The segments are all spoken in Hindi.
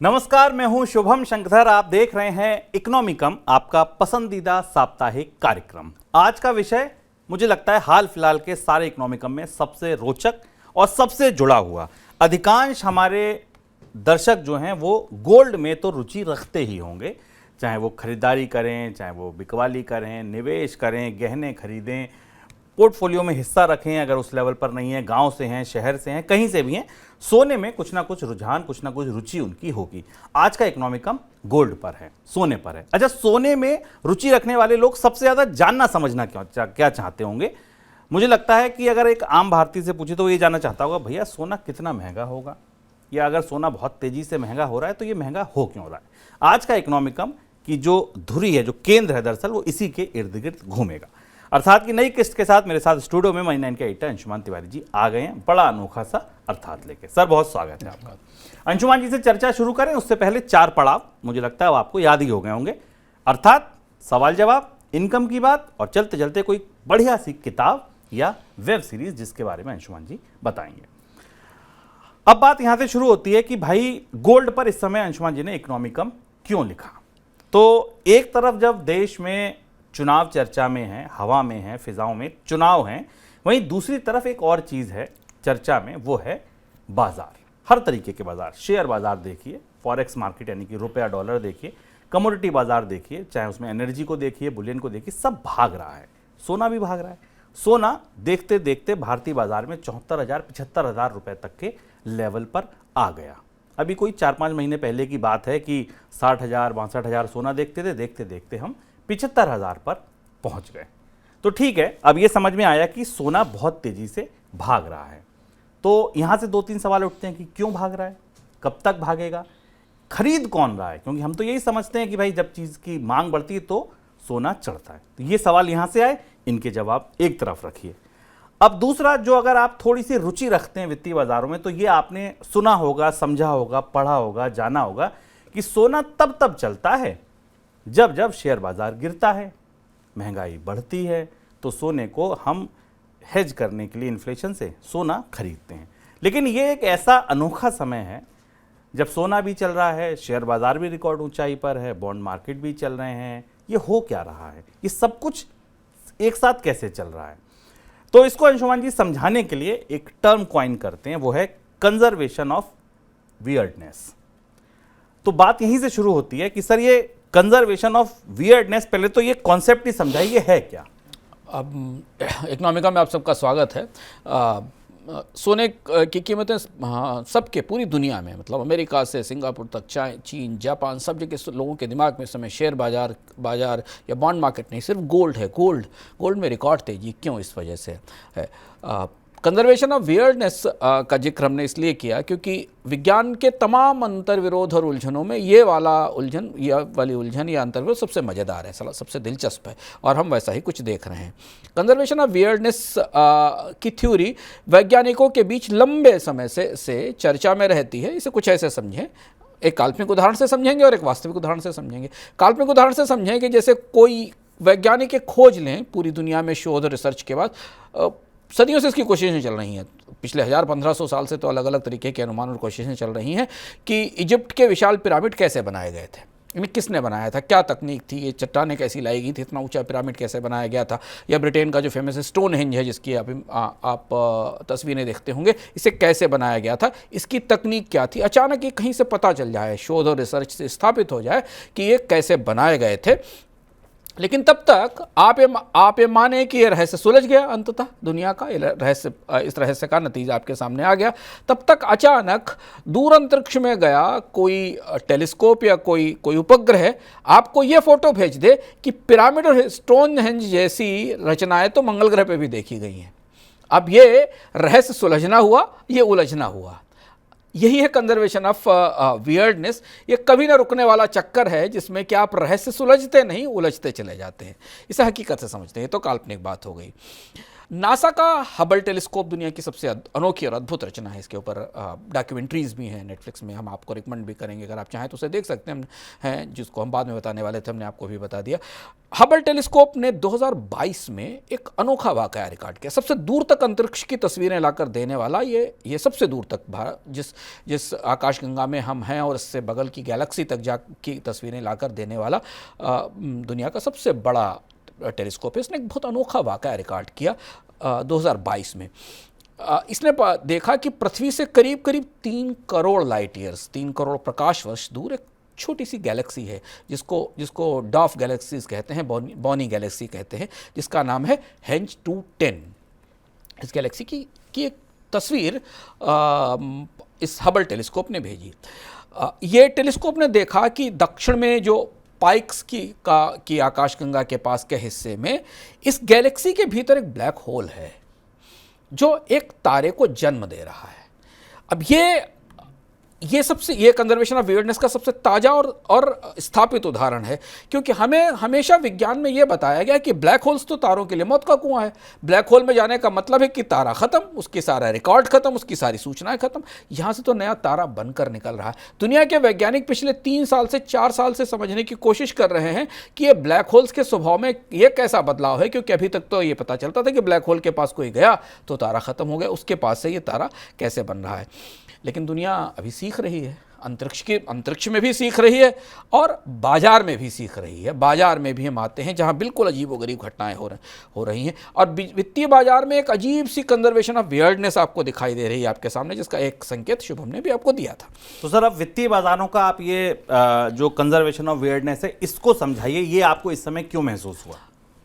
नमस्कार, मैं हूं शुभम शंकर। आप देख रहे हैं इकोनॉमिकम, आपका पसंदीदा साप्ताहिक कार्यक्रम। आज का विषय मुझे लगता है हाल फिलहाल के सारे इकोनॉमिकम में सबसे रोचक और सबसे जुड़ा हुआ। अधिकांश हमारे दर्शक जो हैं वो गोल्ड में तो रुचि रखते ही होंगे, चाहे वो खरीदारी करें, चाहे वो बिकवाली करें, निवेश करें, गहने खरीदें, पोर्टफोलियो में हिस्सा रखें। अगर उस लेवल पर नहीं है, गांव से हैं, शहर से हैं, कहीं से भी हैं, सोने में कुछ ना कुछ रुझान, कुछ ना कुछ रुचि उनकी होगी। आज का इकोनॉमिकम गोल्ड पर है, सोने पर है। अच्छा, सोने में रुचि रखने वाले लोग सबसे ज़्यादा जानना समझना क्या चाहते होंगे? मुझे लगता है कि अगर एक आम भारतीय से पूछे तो ये जानना चाहता होगा, भैया सोना कितना महंगा होगा, या अगर सोना बहुत तेज़ी से महंगा हो रहा है तो ये महंगा हो क्यों रहा है। आज का इकोनॉमिकम की जो धुरी है, जो केंद्र है, दरअसल वो इसी के इर्द गिर्द घूमेगा। अर्थात की नई किस्त के साथ मेरे साथ स्टूडियो में मनी 9 के एडिटर अंशुमान तिवारी जी आ गए हैं, बड़ा अनोखा सा अर्थात लेके। सर, बहुत स्वागत है आपका। अंशुमान जी से चर्चा शुरू करें उससे पहले 4 पड़ाव मुझे लगता है वो आपको याद ही हो गए होंगे, अर्थात सवाल जवाब, इनकम की बात और चलते चलते कोई बढ़िया सी किताब या वेब सीरीज जिसके बारे में अंशुमान जी बताएंगे। अब बात यहां से शुरू होती है कि भाई गोल्ड पर इस समय अंशुमान जी ने इकोनॉमिकम क्यों लिखा। तो एक तरफ जब देश में चुनाव चर्चा में है, हवा में है, फिजाओं में चुनाव हैं, वहीं दूसरी तरफ एक और चीज़ है चर्चा में, वो है बाजार। हर तरीके के बाजार, शेयर बाजार देखिए, फॉरेक्स मार्केट यानी कि रुपया डॉलर देखिए, कमोडिटी बाजार देखिए, चाहे उसमें एनर्जी को देखिए, बुलियन को देखिए, सब भाग रहा है। सोना भी भाग रहा है। सोना देखते देखते भारतीय बाजार में 74,000-75,000 रुपये तक के लेवल पर आ गया। अभी कोई 4-5 महीने पहले की बात है कि 60,000-62,000 सोना देखते थे, देखते देखते हम 75,000 पर पहुंच गए। तो ठीक है, अब ये समझ में आया कि सोना बहुत तेजी से भाग रहा है। तो यहां से 2-3 सवाल उठते हैं कि क्यों भाग रहा है, कब तक भागेगा, खरीद कौन रहा है, क्योंकि हम तो यही समझते हैं कि भाई जब चीज की मांग बढ़ती है तो सोना चढ़ता है। तो ये सवाल यहां से आए, इनके जवाब एक तरफ रखिए। अब दूसरा, जो अगर आप थोड़ी सी रुचि रखते हैं वित्तीय बाजारों में, तो ये आपने सुना होगा, समझा होगा, पढ़ा होगा, जाना होगा कि सोना तब तब चलता है जब जब शेयर बाजार गिरता है, महंगाई बढ़ती है, तो सोने को हम हेज करने के लिए इन्फ्लेशन से सोना खरीदते हैं। लेकिन ये एक ऐसा अनोखा समय है जब सोना भी चल रहा है, शेयर बाजार भी रिकॉर्ड ऊंचाई पर है, बॉन्ड मार्केट भी चल रहे हैं। ये हो क्या रहा है, ये सब कुछ एक साथ कैसे चल रहा है? तो इसको अंशुमान जी समझाने के लिए एक टर्म कॉइन करते हैं, वो है कंजर्वेशन ऑफ वियर्डनेस। तो बात यहीं से शुरू होती है कि सर, ये कंजर्वेशन ऑफ वियर्डनेस, पहले तो ये कॉन्सेप्ट ही समझाइए, है क्या? अब इकोनॉमिका में आप सबका स्वागत है। सोने की कीमतें सबके पूरी दुनिया में, मतलब अमेरिका से सिंगापुर तक, चीन, जापान, सब जगह लोगों के दिमाग में इस समय शेयर बाजार या बॉन्ड मार्केट नहीं, सिर्फ गोल्ड है। गोल्ड में रिकॉर्ड तेजी क्यों? इस वजह से है। कंजर्वेशन ऑफ वियर्डनेस का जिक्र हमने इसलिए किया क्योंकि विज्ञान के तमाम अंतर विरोध और उलझनों में ये वाली उलझन या अंतर विरोध सबसे मज़ेदार है, सबसे दिलचस्प है, और हम वैसा ही कुछ देख रहे हैं। कंजर्वेशन ऑफ वियर्डनेस की थ्योरी वैज्ञानिकों के बीच लंबे समय से चर्चा में रहती है। इसे कुछ ऐसे समझें, एक काल्पनिक उदाहरण से समझेंगे और एक वास्तविक उदाहरण से समझेंगे। काल्पनिक उदाहरण से समझेंगे जैसे कोई वैज्ञानिक एक खोज लें पूरी दुनिया में शोध और रिसर्च के बाद। सदियों से इसकी कोशिशें चल रही हैं, पिछले 1000-1500 साल से तो अलग अलग तरीके के अनुमान और कोशिशें चल रही हैं कि इजिप्ट के विशाल पिरामिड कैसे बनाए गए थे, इन्हें किसने बनाया था, क्या तकनीक थी, ये चट्टानें कैसी लाई गई थी, इतना ऊंचा पिरामिड कैसे बनाया गया था, या ब्रिटेन का जो फेमस स्टोनहेंज है जिसकी आप तस्वीरें देखते होंगे, इसे कैसे बनाया गया था, इसकी तकनीक क्या थी। अचानक ये कहीं से पता चल जाए, शोध और रिसर्च से स्थापित हो जाए कि ये कैसे बनाए गए थे। लेकिन तब तक आप ये माने कि ये रहस्य सुलझ गया, अंततः दुनिया का इस रहस्य का नतीजा आपके सामने आ गया। तब तक अचानक दूर अंतरिक्ष में गया कोई टेलीस्कोप या कोई उपग्रह आपको ये फोटो भेज दे कि पिरामिड और स्टोनहेंज जैसी रचनाएं तो मंगल ग्रह पे भी देखी गई हैं। अब ये रहस्य सुलझना हुआ, ये उलझना हुआ। यही है कंजर्वेशन ऑफ वियर्डनेस। ये कभी ना रुकने वाला चक्कर है जिसमें कि आप रहस्य सुलझते नहीं, उलझते चले जाते हैं। इसे हकीकत से समझते हैं। तो काल्पनिक बात हो गई। नासा का हबल टेलीस्कोप दुनिया की सबसे अनोखी और अद्भुत रचना है। इसके ऊपर डॉक्यूमेंट्रीज भी हैं नेटफ्लिक्स में, हम आपको रिकमेंड भी करेंगे, अगर आप चाहें तो उसे देख सकते हैं, जिसको हम बाद में बताने वाले थे, हमने आपको भी बता दिया। हबल टेलीस्कोप ने 2022 में एक अनोखा वाकया रिकॉर्ड किया। सबसे दूर तक अंतरिक्ष की तस्वीरें लाकर देने वाला ये सबसे दूर तक जिस आकाशगंगा में हम हैं और इससे बगल की गैलेक्सी तक जा की तस्वीरें लाकर देने वाला दुनिया का सबसे बड़ा टेलीस्कोप है। इसने एक बहुत अनोखा वाक़या रिकॉर्ड किया 2022 में। इसने देखा कि पृथ्वी से करीब करीब 3 करोड़ लाइट ईयर्स, 3 करोड़ प्रकाश वर्ष दूर एक छोटी सी गैलेक्सी है जिसको डॉफ गैलेक्सीज कहते हैं, बॉनी गैलेक्सी कहते हैं, जिसका नाम है हेंज 210। इस गैलेक्सी की एक तस्वीर इस हबल टेलीस्कोप ने भेजी। ये टेलीस्कोप ने देखा कि दक्षिण में जो पाइक्स की आकाशगंगा के पास के हिस्से में इस गैलेक्सी के भीतर एक ब्लैक होल है जो एक तारे को जन्म दे रहा है। अब ये कंजर्वेशन ऑफ वियर्डनेस का सबसे ताज़ा और स्थापित उदाहरण है, क्योंकि हमें हमेशा विज्ञान में ये बताया गया कि ब्लैक होल्स तो तारों के लिए मौत का कुआं है। ब्लैक होल में जाने का मतलब है कि तारा खत्म, उसकी सारा रिकॉर्ड खत्म, उसकी सारी सूचनाएं खत्म। यहाँ से तो नया तारा बनकर निकल रहा है। दुनिया के वैज्ञानिक पिछले 3 साल से 4 साल से समझने की कोशिश कर रहे हैं कि ये ब्लैक होल्स के स्वभाव में ये कैसा बदलाव है, क्योंकि अभी तक तो ये पता चलता था कि ब्लैक होल के पास कोई गया तो तारा खत्म हो गया, उसके पास से ये तारा कैसे बन रहा है। लेकिन दुनिया अभी सीख रही है, अंतरिक्ष में भी सीख रही है और बाजार में भी सीख रही है। बाजार में भी हम आते हैं जहां बिल्कुल अजीबोगरीब घटनाएं हो रही हैं, और वित्तीय बाजार में एक अजीब सी कंजर्वेशन ऑफ वियर्डनेस आपको दिखाई दे रही है आपके सामने, जिसका एक संकेत शुभम ने भी आपको दिया था। तो सर, अब वित्तीय बाजारों का आप ये जो कंजर्वेशन ऑफ वियर्डनेस है, इसको समझाइए, ये आपको इस समय क्यों महसूस हुआ?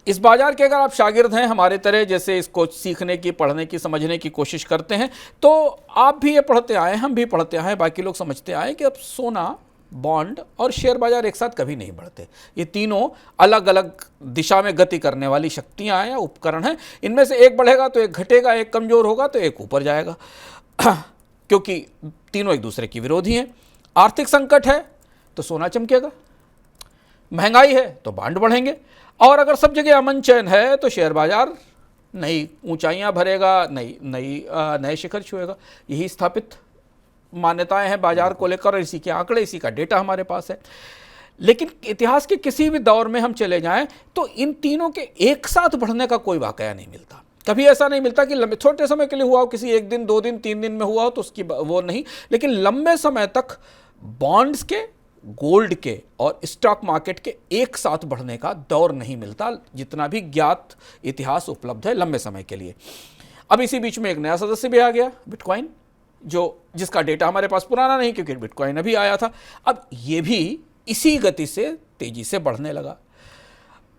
इस बाजार के अगर आप शागिर्द हैं हमारे तरह, जैसे इसको सीखने की, पढ़ने की, समझने की कोशिश करते हैं, तो आप भी ये पढ़ते आए, हम भी पढ़ते आए, बाकी लोग समझते आए कि अब सोना, बॉन्ड और शेयर बाजार एक साथ कभी नहीं बढ़ते। ये तीनों अलग अलग दिशा में गति करने वाली शक्तियां हैं या उपकरण हैं। इनमें से एक बढ़ेगा तो एक घटेगा, एक कमजोर होगा तो एक ऊपर जाएगा, क्योंकि तीनों एक दूसरे की विरोधी हैं। आर्थिक संकट है तो सोना चमकेगा, महंगाई है तो बॉन्ड बढ़ेंगे, और अगर सब जगह अमन चैन है तो शेयर बाजार नई ऊंचाइयां भरेगा, नए शिखर छुएगा। यही स्थापित मान्यताएं हैं बाजार को लेकर, और इसी के आंकड़े, इसी का डेटा हमारे पास है। लेकिन इतिहास के किसी भी दौर में हम चले जाएं तो इन तीनों के एक साथ बढ़ने का कोई वाकया नहीं मिलता। कभी ऐसा नहीं मिलता कि लंबे छोटे समय के लिए हुआ हो, किसी 1 दिन, 2 दिन, 3 दिन में हुआ हो तो उसकी वो नहीं, लेकिन लंबे समय तक बॉन्ड्स के, गोल्ड के और स्टॉक मार्केट के एक साथ बढ़ने का दौर नहीं मिलता, जितना भी ज्ञात इतिहास उपलब्ध है लंबे समय के लिए। अब इसी बीच में एक नया सदस्य भी आ गया, बिटकॉइन, जिसका डेटा हमारे पास पुराना नहीं, क्योंकि बिटकॉइन अभी आया था। अब ये भी इसी गति से तेजी से बढ़ने लगा।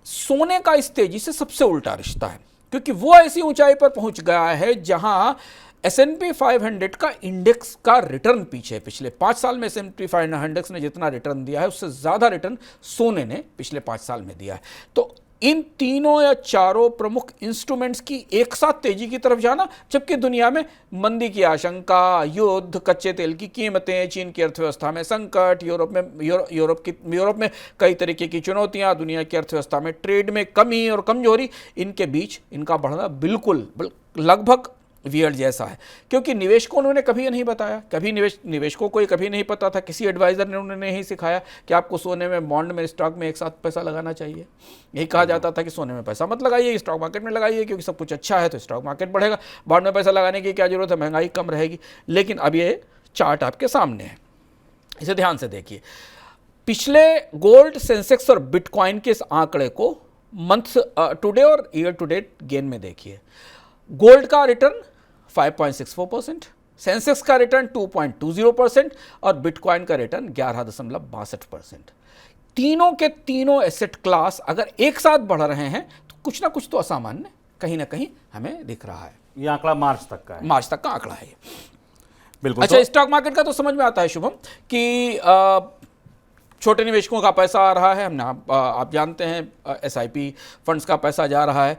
सोने का इस तेजी से सबसे उल्टा रिश्ता है, क्योंकि वो ऐसी ऊंचाई पर पहुंच गया है जहां S&P 500 का इंडेक्स का रिटर्न पीछे, पिछले 5 साल में S&P 500 ने जितना रिटर्न दिया है उससे ज़्यादा रिटर्न सोने ने पिछले 5 साल में दिया है। तो इन तीनों या चारों प्रमुख इंस्ट्रूमेंट्स की एक साथ तेजी की तरफ जाना, जबकि दुनिया में मंदी की आशंका, युद्ध, कच्चे तेल की कीमतें, चीन की अर्थव्यवस्था में संकट, यूरोप में कई तरीके की चुनौतियां, दुनिया की अर्थव्यवस्था में ट्रेड में कमी और कमजोरी, इनके बीच इनका बढ़ना बिल्कुल लगभग वियर्ड जैसा है। क्योंकि निवेशकों ने उन्हें कभी नहीं बताया, कभी निवेशकों को कभी नहीं पता था, किसी एडवाइजर ने उन्हें नहीं सिखाया कि आपको सोने में, बॉन्ड में, स्टॉक में एक साथ पैसा लगाना चाहिए। यही कहा जाता था कि सोने में पैसा मत लगाइए, स्टॉक मार्केट में लगाइए, क्योंकि सब कुछ अच्छा है तो स्टॉक मार्केट बढ़ेगा, बॉन्ड में पैसा लगाने की क्या जरूरत है, महंगाई कम रहेगी। लेकिन अब ये चार्ट आपके सामने है, इसे ध्यान से देखिए। पिछले गोल्ड, सेंसेक्स और बिटकॉइन के इस आंकड़े को मंथ टू डे और ईयर टू डेट गेन में देखिए। गोल्ड का रिटर्न 5.64%, सेंसेक्स का रिटर्न 2.20% और बिटकॉइन का रिटर्न 11.62%। तीनों के तीनों एसेट क्लास अगर एक साथ बढ़ रहे हैं तो कुछ ना कुछ तो असामान्य कहीं ना कहीं हमें दिख रहा है। ये आंकड़ा मार्च तक का है, मार्च तक का आंकड़ा है ये। बिल्कुल। अच्छा, स्टॉक मार्केट का तो समझ में आता है शुभम कि छोटे निवेशकों का पैसा आ रहा है, आप जानते हैं SIP फंड्स का पैसा जा रहा है,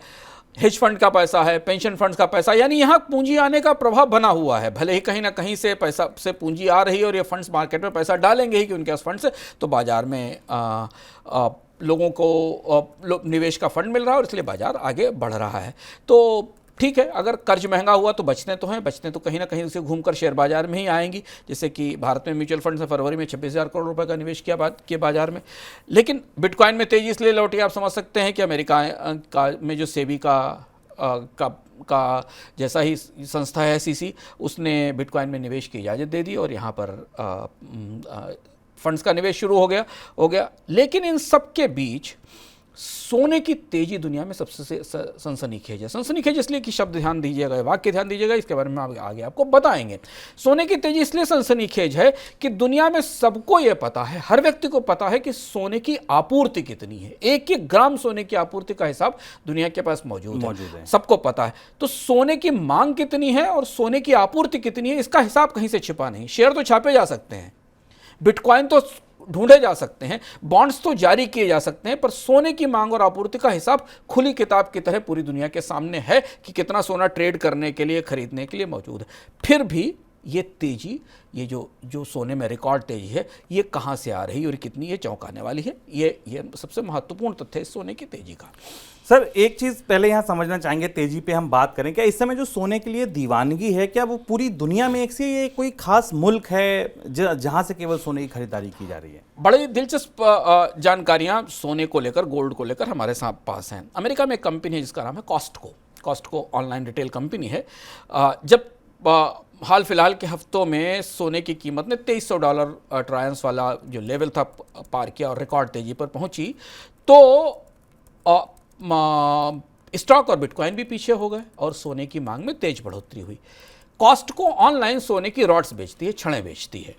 हेज फंड का पैसा है, पेंशन फंड्स का पैसा, यानी यहाँ पूंजी आने का प्रभाव बना हुआ है। भले ही कहीं ना कहीं से पैसा से पूंजी आ रही है और ये फंड्स मार्केट में पैसा डालेंगे ही कि उनके पास फंड्स है, तो बाजार में लोगों को निवेश का फंड मिल रहा है और इसलिए बाजार आगे बढ़ रहा है। तो ठीक है, अगर कर्ज महंगा हुआ तो बचते तो कहीं ना कहीं उसे घूमकर शेयर बाजार में ही आएंगी, जैसे कि भारत में म्यूचुअल फंड से फरवरी में 26,000 करोड़ रुपए का निवेश किया बाजार में। लेकिन बिटकॉइन में तेजी इसलिए लौटी, आप समझ सकते हैं कि अमेरिका में जो सेबी का का जैसा ही संस्था है SEC, उसने बिटकॉइन में निवेश की इजाज़त दे दी और यहाँ पर फंड्स का निवेश शुरू हो गया। लेकिन इन सब के बीच सोने की तेजी दुनिया में सबसे सनसनीखेज है। सनसनीखेज इसलिए कि शब्द ध्यान दीजिएगा, वाक्य ध्यान दीजिएगा, इसके बारे में आगे आपको बताएंगे। सोने की तेजी इसलिए सनसनीखेज है कि दुनिया में सबको यह पता है, हर व्यक्ति को पता है कि सोने की आपूर्ति कितनी है। 1-1 ग्राम सोने की आपूर्ति का हिसाब दुनिया के पास मौजूद है, सबको पता है। तो सोने की मांग कितनी है और सोने की आपूर्ति कितनी है, इसका हिसाब कहीं से छिपा नहीं। शेयर तो छापे जा सकते हैं, बिटकॉइन तो ढूंढे जा सकते हैं, बॉन्ड्स तो जारी किए जा सकते हैं, पर सोने की मांग और आपूर्ति का हिसाब खुली किताब की तरह पूरी दुनिया के सामने है कि कितना सोना ट्रेड करने के लिए, खरीदने के लिए मौजूद है। फिर भी ये तेजी, ये जो सोने में रिकॉर्ड तेजी है, ये कहाँ से आ रही है और कितनी ये चौंकाने वाली है, ये सबसे महत्वपूर्ण तथ्य है सोने की तेजी का। सर, एक चीज पहले यहाँ समझना चाहेंगे, तेजी पे हम बात करें। क्या इस समय जो सोने के लिए दीवानगी है, क्या वो पूरी दुनिया में एक से ये कोई खास मुल्क है जहां से केवल सोने की खरीदारी की जा रही है? बड़ी दिलचस्प जानकारियां सोने को लेकर, गोल्ड को लेकर हमारे पास हैं। अमेरिका में एक कंपनी है जिसका नाम है कॉस्टको ऑनलाइन रिटेल कंपनी है। जब हाल फिलहाल के हफ्तों में सोने की कीमत ने $2300 ट्रायंस वाला जो लेवल था पार किया और रिकॉर्ड तेजी पर पहुंची, तो स्टॉक और बिटकॉइन भी पीछे हो गए और सोने की मांग में तेज बढ़ोतरी हुई। कॉस्टको ऑनलाइन सोने की रॉड्स बेचती है, छड़ें बेचती है।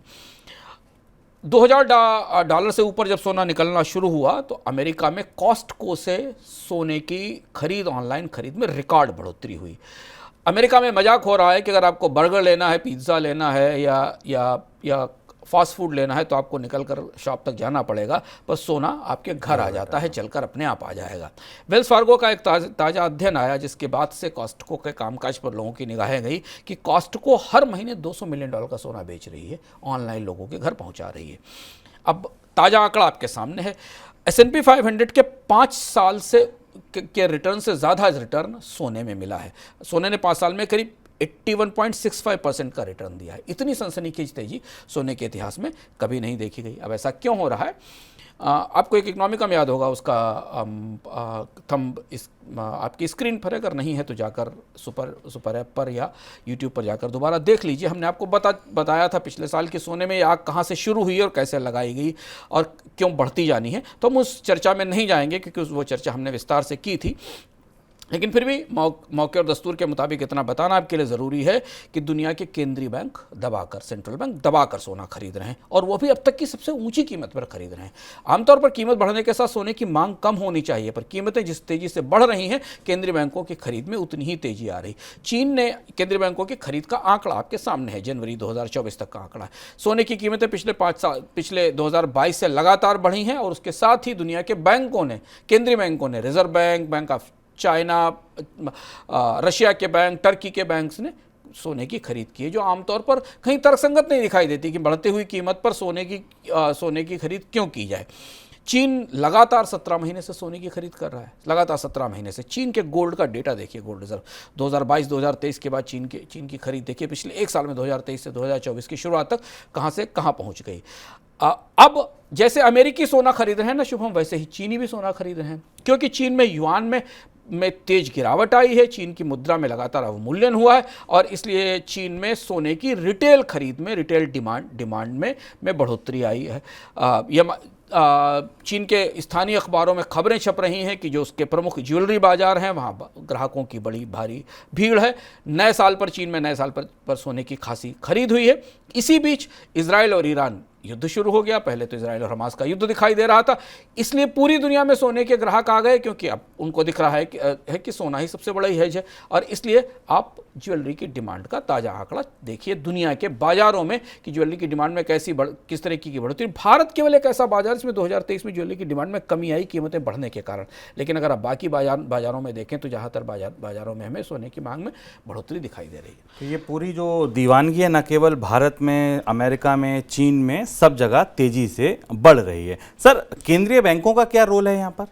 $2000 से ऊपर जब सोना निकलना शुरू हुआ तो अमेरिका में कॉस्टको से सोने की खरीद, ऑनलाइन खरीद में रिकॉर्ड बढ़ोतरी हुई। अमेरिका में मजाक हो रहा है कि अगर आपको बर्गर लेना है, पिज्ज़ा लेना है या फास्ट फूड लेना है तो आपको निकलकर शॉप तक जाना पड़ेगा, पर सोना आपके घर आ जाता है, चलकर अपने आप आ जाएगा। वेल्स फार्गो का एक ताज़ा अध्ययन आया जिसके बाद से कॉस्टको के कामकाज पर लोगों की निगाहें गई कि कॉस्टको हर महीने $200 मिलियन का सोना बेच रही है, ऑनलाइन लोगों के घर पहुंचा रही है। अब ताज़ा आंकड़ा आपके सामने है। S&P 500 के 5 साल से के रिटर्न से ज़्यादा रिटर्न सोने में मिला है। सोने ने 5 साल में करीब 81.65% का रिटर्न दिया है। इतनी सनसनीखेज तेजी सोने के इतिहास में कभी नहीं देखी गई। अब ऐसा क्यों हो रहा है? आपको एक इकोनॉमिकम याद होगा, उसका थंब आपकी स्क्रीन पर, अगर नहीं है तो जाकर सुपर ऐप पर या यूट्यूब पर जाकर दोबारा देख लीजिए। हमने आपको बताया था पिछले साल कि सोने में आग कहाँ से शुरू हुई और कैसे लगाई गई और क्यों बढ़ती जानी है, तो हम उस चर्चा में नहीं जाएंगे क्योंकि वो चर्चा हमने विस्तार से की थी। लेकिन फिर भी मौके और दस्तूर के मुताबिक इतना बताना आपके लिए ज़रूरी है कि दुनिया के केंद्रीय बैंक दबाकर, सेंट्रल बैंक दबाकर सोना खरीद रहे हैं और वो भी अब तक की सबसे ऊंची कीमत पर खरीद रहे हैं। आमतौर पर कीमत बढ़ने के साथ सोने की मांग कम होनी चाहिए, पर कीमतें जिस तेज़ी से बढ़ रही हैं, केंद्रीय बैंकों की खरीद में उतनी ही तेज़ी आ रही। चीन ने केंद्रीय बैंकों की खरीद का आंकड़ा आपके सामने है, जनवरी 2024 तक का आंकड़ा है। सोने की कीमतें पिछले 2022 से लगातार बढ़ी हैं और उसके साथ ही दुनिया के बैंकों ने, केंद्रीय बैंकों ने, reserve bank, bank of China, Russia के बैंक, टर्की के बैंक्स ने सोने की खरीद की है, जो आमतौर पर कहीं तर्कसंगत नहीं दिखाई देती कि बढ़ती हुई कीमत पर सोने की खरीद क्यों की जाए। चीन लगातार 17 महीने से सोने की खरीद कर रहा है, लगातार 17 महीने से। चीन के गोल्ड का डेटा देखिए, गोल्ड रिजर्व 2022-2023 के बाद चीन की खरीद देखिए पिछले एक साल में 2023 से 2024 की शुरुआत तक कहाँ से कहाँ पहुँच गई। अब जैसे अमेरिकी सोना खरीद रहे हैं ना शुभम, वैसे ही चीनी भी सोना खरीद रहे हैं, क्योंकि चीन में युआन में तेज गिरावट आई है, चीन की मुद्रा में लगातार अवमूल्यन हुआ है और इसलिए चीन में सोने की रिटेल खरीद में, रिटेल डिमांड में बढ़ोतरी आई है। चीन के स्थानीय अखबारों में खबरें छप रही हैं कि जो उसके प्रमुख ज्वेलरी बाजार हैं वहाँ ग्राहकों की बड़ी भारी भीड़ है। नए साल पर चीन में नए साल पर सोने की खासी खरीद हुई है। इसी बीच इजराइल और ईरान युद्ध शुरू हो गया। पहले तो इजराइल और हमास का युद्ध दिखाई दे रहा था, इसलिए पूरी दुनिया में सोने के ग्राहक आ गए, क्योंकि अब उनको दिख रहा है कि सोना ही सबसे बड़ा हेज है। और इसलिए आप ज्वेलरी की डिमांड का ताज़ा आंकड़ा देखिए दुनिया के बाजारों में कि ज्वेलरी की डिमांड में किस तरीके की बढ़ोतरी। भारत केवल एक ऐसा बाजार जिसमें 2023 में ज्वेलरी की डिमांड में कमी आई कीमतें बढ़ने के कारण, लेकिन अगर आप बाकी बाजारों में देखें तो ज़्यादातर बाजारों में हमें सोने की मांग में बढ़ोतरी दिखाई दे रही है। तो ये पूरी जो दीवानगी है न केवल भारत में, अमेरिका में, चीन में, सब जगह तेजी से बढ़ रही है। सर, केंद्रीय बैंकों का क्या रोल है यहाँ पर?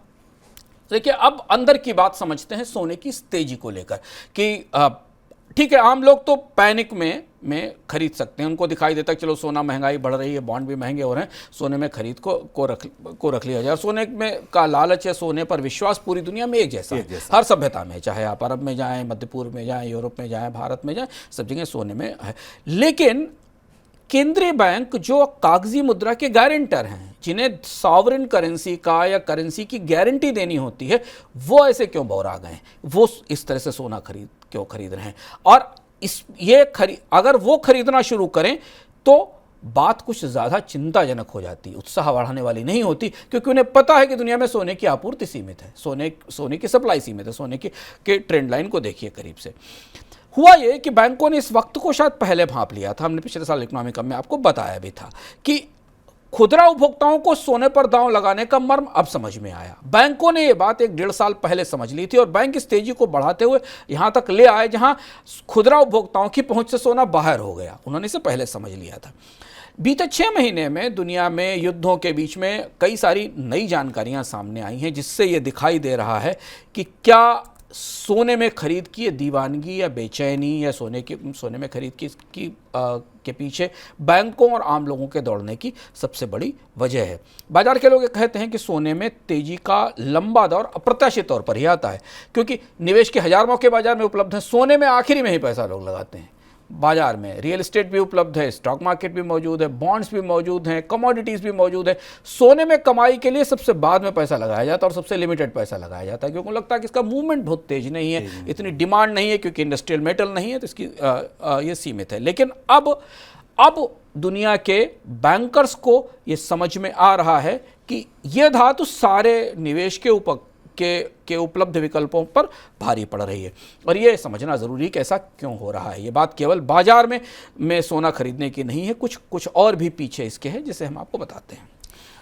देखिए, अब अंदर की बात समझते हैं सोने की तेजी को लेकर कि ठीक है, आम लोग तो पैनिक में खरीद सकते हैं, उनको दिखाई देता है कि चलो सोना, महंगाई बढ़ रही है, बॉन्ड भी महंगे हो रहे हैं, सोने में खरीद को रख लिया जाए। सोने में का लालच है, सोने पर विश्वास पूरी दुनिया में एक जैसा है, हर सभ्यता में, चाहे आप अरब में जाएं, मध्य पूर्व में जाएं, यूरोप में जाएं, भारत में जाएं, सब जगह सोने में है। लेकिन केंद्रीय बैंक जो कागजी मुद्रा के गारंटर हैं, जिन्हें सॉवरेन करेंसी का या करेंसी की गारंटी देनी होती है, वो ऐसे क्यों बौरा गए? वो इस तरह से सोना क्यों खरीद रहे हैं? और अगर वो खरीदना शुरू करें तो बात कुछ ज़्यादा चिंताजनक हो जाती, उत्साह बढ़ाने वाली नहीं होती, क्योंकि उन्हें पता है कि दुनिया में सोने की आपूर्ति सीमित है, सोने की सप्लाई सीमित है। सोने के ट्रेंड लाइन को देखिए करीब से। हुआ ये कि बैंकों ने इस वक्त को शायद पहले भांप लिया था, हमने पिछले साल इकोनॉमिक में आपको बताया भी था कि खुदरा उपभोक्ताओं को सोने पर दांव लगाने का मर्म अब समझ में आया। बैंकों ने यह बात 1-1.5 साल पहले समझ ली थी और बैंक इस तेजी को बढ़ाते हुए यहां तक ले आए जहां खुदरा उपभोक्ताओं की पहुंच से सोना बाहर हो गया। उन्होंने इसे पहले समझ लिया था। बीते 6 महीने में दुनिया में युद्धों के बीच में कई सारी नई जानकारियां सामने आई हैं, जिससे यह दिखाई दे रहा है कि क्या सोने में खरीद की दीवानगी या बेचैनी या सोने में खरीद के पीछे बैंकों और आम लोगों के दौड़ने की सबसे बड़ी वजह है। बाजार के लोग कहते हैं कि सोने में तेजी का लंबा दौर अप्रत्याशित तौर पर ही आता है, क्योंकि निवेश के 1000 मौके बाजार में उपलब्ध हैं। सोने में आखिरी में ही पैसा लोग लगाते हैं। बाजार में रियल एस्टेट भी उपलब्ध है, स्टॉक मार्केट भी मौजूद है, बॉन्ड्स भी मौजूद हैं, कमोडिटीज़ भी मौजूद है। सोने में कमाई के लिए सबसे बाद में पैसा लगाया जाता है और सबसे लिमिटेड पैसा लगाया जाता है, क्योंकि लगता है कि इसका मूवमेंट बहुत तेज नहीं है, इतनी डिमांड नहीं है, क्योंकि इंडस्ट्रियल मेटल नहीं है, तो इसकी ये सीमित है। लेकिन अब दुनिया के बैंकर्स को ये समझ में आ रहा है कि ये धातु सारे निवेश के उपलब्ध विकल्पों पर भारी पड़ रही है, और ये समझना ज़रूरी है कि ऐसा क्यों हो रहा है। ये बात केवल बाजार में सोना खरीदने की नहीं है, कुछ और भी पीछे इसके है, जिसे हम आपको बताते हैं।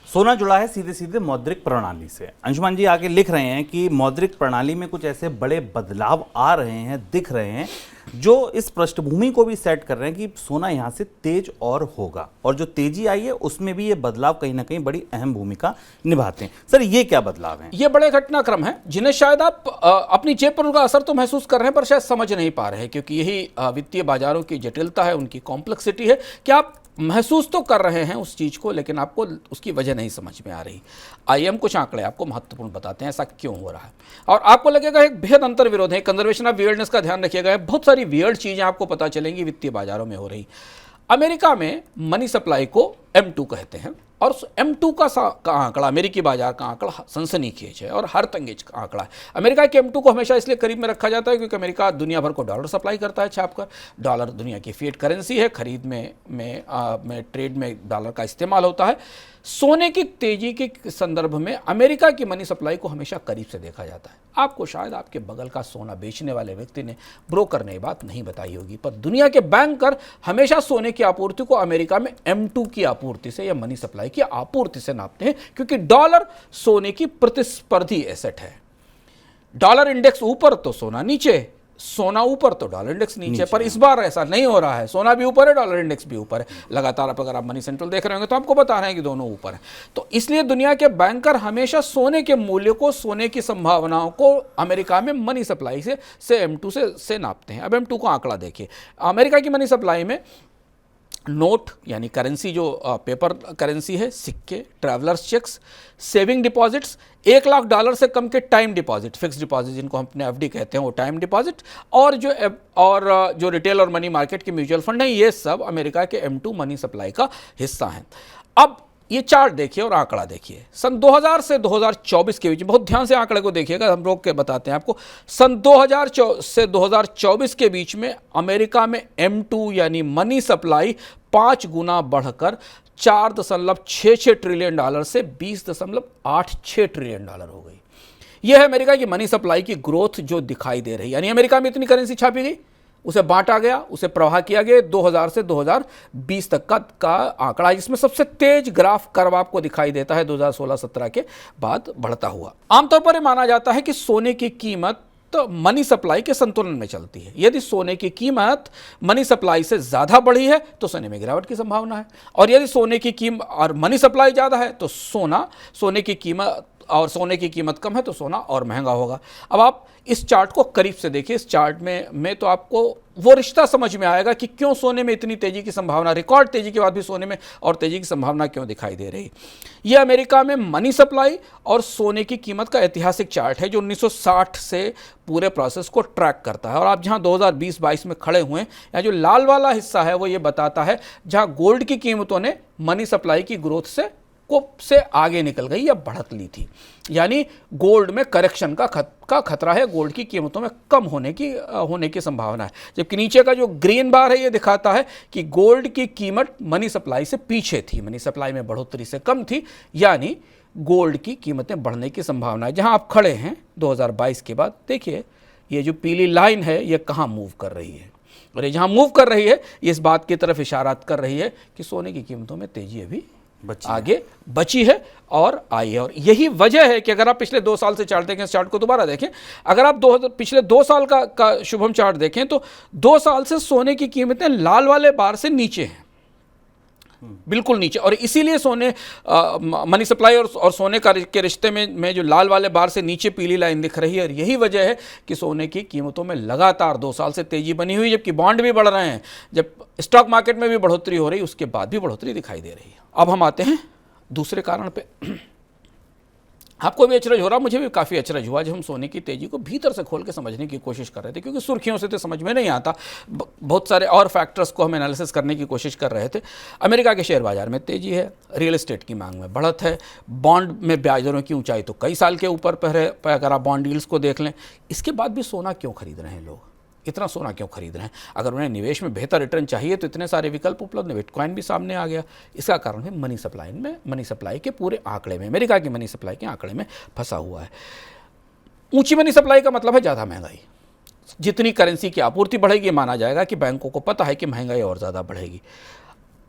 सोना जुड़ा है सीधे सीधे मौद्रिक प्रणाली से। अंशुमान जी आगे लिख रहे हैं कि मौद्रिक प्रणाली में कुछ ऐसे बड़े बदलाव आ रहे हैं, दिख रहे हैं, जो इस पृष्ठभूमि को भी सेट कर रहे हैं कि सोना यहाँ से तेज और होगा, और जो तेजी आई है उसमें भी ये बदलाव कहीं ना कहीं बड़ी अहम भूमिका निभाते हैं। सर, ये क्या बदलाव हैं? ये बड़े घटनाक्रम हैं जिन्हें शायद आप अपनी जेब पर उनका असर तो महसूस कर रहे हैं, पर शायद समझ नहीं पा रहे हैं, क्योंकि यही वित्तीय बाजारों की जटिलता है, उनकी कॉम्प्लेक्सिटी है कि आप महसूस तो कर रहे हैं उस चीज़ को, लेकिन आपको उसकी वजह नहीं समझ में आ रही। आइए हम कुछ आंकड़े आपको महत्वपूर्ण बताते हैं ऐसा क्यों हो रहा है, और आपको लगेगा एक बेहद अंतर विरोध है। कंजर्वेशन ऑफ वियर्डनेस का ध्यान रखिएगा। बहुत सारी वियर्ड चीज़ें आपको पता चलेंगी वित्तीय बाजारों में हो रही। अमेरिका में मनी सप्लाई को M2 कहते हैं, और M2 का आंकड़ा, अमेरिकी बाजार का आंकड़ा सनसनीखेज है और हर तंगेज का आंकड़ा है। अमेरिका के M2 को हमेशा इसलिए करीब में रखा जाता है क्योंकि अमेरिका दुनिया भर को डॉलर सप्लाई करता है छापकर। डॉलर दुनिया की फिएट करेंसी है, खरीद में ट्रेड में डॉलर का इस्तेमाल होता है। सोने की तेजी के संदर्भ में अमेरिका की मनी सप्लाई को हमेशा करीब से देखा जाता है। आपको शायद आपके बगल का सोना बेचने वाले व्यक्ति ने, ब्रोकर ने बात नहीं बताई होगी, पर दुनिया के बैंकर हमेशा सोने की आपूर्ति को अमेरिका में M2 की आपूर्ति से या मनी सप्लाई की आपूर्ति से नापते हैं, क्योंकि डॉलर सोने की प्रतिस्पर्धी एसेट है। डॉलर इंडेक्स ऊपर तो सोना नीचे, सोना ऊपर तो डॉलर इंडेक्स नीचे। पर इस बार ऐसा नहीं हो रहा है, सोना भी ऊपर है, डॉलर इंडेक्स भी ऊपर है। लगातार अगर आप मनी सेंट्रल देख रहे होंगे तो आपको बता रहे हैं कि दोनों ऊपर है। तो इसलिए दुनिया के बैंकर हमेशा सोने के मूल्य को, सोने की संभावनाओं को अमेरिका में मनी सप्लाई से M2 से नापते हैं। अब M2 का आंकड़ा देखिए। अमेरिका की मनी सप्लाई में नोट यानी करेंसी, जो पेपर करेंसी है, सिक्के, travellers cheques, saving deposits, $1 lakh से कम के टाइम डिपॉजिट, फिक्स डिपॉजिट जिनको हम अपने FD कहते हैं, वो टाइम डिपॉजिट, और जो रिटेल और मनी मार्केट के म्यूचुअल फंड हैं, ये सब अमेरिका के M2 मनी सप्लाई का हिस्सा हैं। अब ये चार्ट देखिए और आंकड़ा देखिए। सन 2000 से 2024 के बीच, बहुत ध्यान से आंकड़े को देखिएगा, हम रोक के बताते हैं आपको। सन 2000 से 2024 के बीच में अमेरिका में M2 यानी मनी सप्लाई 5 गुना बढ़कर $4.66 ट्रिलियन से $20.86 ट्रिलियन हो गई। यह है अमेरिका की मनी सप्लाई की ग्रोथ जो दिखाई दे रही है। यानी अमेरिका में इतनी करेंसी छापी गई, उसे बांटा गया, उसे प्रवाह किया गया। 2000 से 2020 तक का आंकड़ा, जिसमें सबसे तेज ग्राफ कर्व आपको दिखाई देता है 2016-17 के बाद बढ़ता हुआ। आमतौर पर यह माना जाता है कि सोने की कीमत तो मनी सप्लाई के संतुलन में चलती है। यदि सोने की कीमत मनी सप्लाई से ज़्यादा बढ़ी है तो सोने में गिरावट की संभावना है, और यदि सोने की कीमत और मनी सप्लाई ज़्यादा है तो सोने की कीमत कम है तो सोना और महंगा होगा। अब आप इस चार्ट को करीब से देखिए। इस चार्ट में तो आपको वो रिश्ता समझ में आएगा कि क्यों सोने में इतनी तेजी की संभावना, रिकॉर्ड तेजी के बाद भी सोने में और तेजी की संभावना क्यों दिखाई दे रही। ये अमेरिका में मनी सप्लाई और सोने की कीमत का ऐतिहासिक चार्ट है जो 1960 से पूरे प्रोसेस को ट्रैक करता है। और आप जहां 2020-22 में खड़े हुए हैं, या जो लाल वाला हिस्सा है वो ये बताता है जहां गोल्ड की कीमतों ने मनी सप्लाई की ग्रोथ से आगे निकल गई या बढ़त ली थी। यानी गोल्ड में करेक्शन का खतरा है, गोल्ड की कीमतों में कम होने की संभावना है। जबकि नीचे का जो ग्रीन बार है ये दिखाता है कि गोल्ड की कीमत मनी सप्लाई से पीछे थी, मनी सप्लाई में बढ़ोतरी से कम थी, यानी गोल्ड की कीमतें बढ़ने की संभावना है। जहां आप खड़े हैं 2022 के बाद, देखिए ये जो पीली लाइन है ये कहाँ मूव कर रही है, और ये जहां मूव कर रही है ये इस बात की तरफ इशारा कर रही है कि सोने की कीमतों में तेजी अभी आगे बची है और आई है। और यही वजह है कि अगर आप पिछले 2 साल से चार्ट देखें, इस चार्ट को दोबारा देखें, अगर आप पिछले 2 साल का शुभम चार्ट देखें तो 2 साल से सोने की कीमतें लाल वाले बार से नीचे हैं, बिल्कुल नीचे। और इसीलिए सोने मनी सप्लाई और सोने के रिश्ते में जो लाल वाले बार से नीचे पीली लाइन दिख रही है, और यही वजह है कि सोने की कीमतों में लगातार 2 साल से तेजी बनी हुई, जबकि बॉन्ड भी बढ़ रहे हैं, जब स्टॉक मार्केट में भी बढ़ोतरी हो रही, उसके बाद भी बढ़ोतरी दिखाई दे रही है। अब हम आते हैं दूसरे कारण पे। आपको भी अचरज हो रहा, मुझे भी काफ़ी अचरज हुआ जब हम सोने की तेजी को भीतर से खोल के समझने की कोशिश कर रहे थे, क्योंकि सुर्खियों से तो समझ में नहीं आता, बहुत सारे और फैक्टर्स को हम एनालिसिस करने की कोशिश कर रहे थे। अमेरिका के शेयर बाजार में तेजी है, रियल एस्टेट की मांग में बढ़त है, बॉन्ड में ब्याज दरों की ऊंचाई तो कई साल के ऊपर पर है, अगर आप बॉन्ड डील्स को देख लें। इसके बाद भी सोना क्यों खरीद रहे हैं लोग, इतना सोना क्यों खरीद रहे हैं? अगर उन्हें निवेश में बेहतर रिटर्न चाहिए तो इतने सारे विकल्प उपलब्ध हैं, बिटकॉइन भी सामने आ गया। इसका कारण है मनी सप्लाई के पूरे आंकड़े में, अमेरिका की मनी सप्लाई के आंकड़े में फंसा हुआ है। ऊंची मनी सप्लाई का मतलब है ज़्यादा महंगाई। जितनी करेंसी की आपूर्ति बढ़ेगी, माना जाएगा कि बैंकों को पता है कि महंगाई और ज़्यादा बढ़ेगी।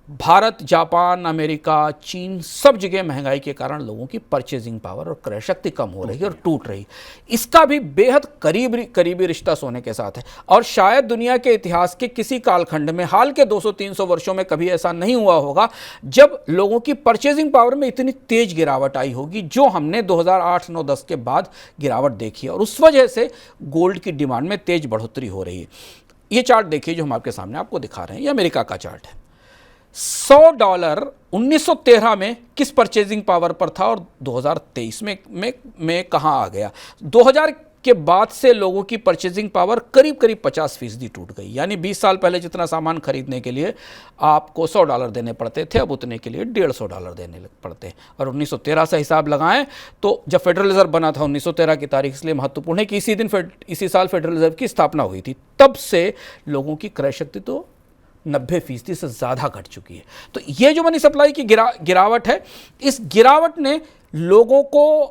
भारत, जापान, अमेरिका, चीन, सब जगह महंगाई के कारण लोगों की परचेजिंग पावर और क्रय शक्ति कम हो रही है और टूट रही। इसका भी बेहद करीबी रिश्ता सोने के साथ है। और शायद दुनिया के इतिहास के किसी कालखंड में, हाल के 200-300 वर्षों में कभी ऐसा नहीं हुआ होगा जब लोगों की परचेजिंग पावर में इतनी तेज गिरावट आई होगी जो हमने 2008, 9, 10 के बाद गिरावट देखी है। और उस वजह से गोल्ड की डिमांड में तेज बढ़ोतरी हो रही है। ये चार्ट देखिए जो हम आपके सामने आपको दिखा रहे हैं, ये अमेरिका का चार्ट है। $100 1913 में किस परचेजिंग पावर पर था और 2023 में कहां आ गया? 2000 के बाद से लोगों की परचेजिंग पावर करीब 50% टूट गई। यानी 20 साल पहले जितना सामान खरीदने के लिए आपको $100 देने पड़ते थे, अब उतने के लिए $150 देने पड़ते हैं। और 1913 से हिसाब लगाएं तो जब फेडरल रिजर्व बना था, 1913 की तारीख इसलिए महत्वपूर्ण है कि इसी साल फेडरल रिजर्व की स्थापना हुई थी। तब से लोगों की क्रय शक्ति तो 90% से ज़्यादा घट चुकी है। तो ये जो मनी सप्लाई की गिरावट है, इस गिरावट ने लोगों को,